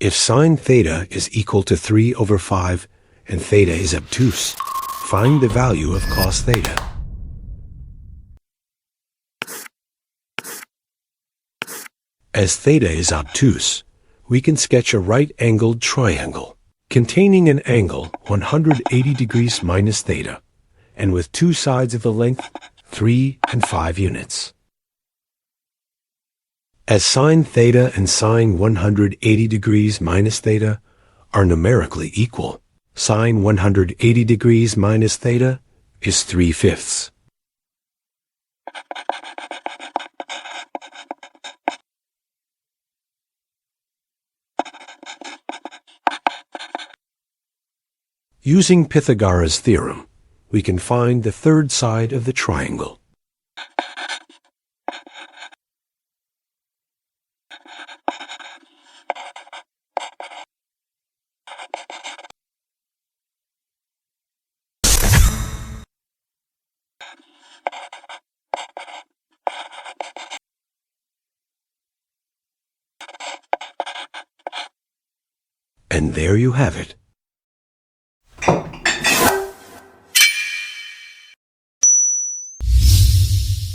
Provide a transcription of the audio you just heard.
If sine theta is equal to 3 over 5 and theta is obtuse, find the value of cos theta. As theta is obtuse, we can sketch a right-angled triangle containing an angle 180 degrees minus theta, and with two sides of the length 3 and 5 units. As sine theta and sine 180 degrees minus theta are numerically equal, sine 180 degrees minus theta is 3/5. Using Pythagorean's theorem, we can find the third side of the triangle. And there you have it.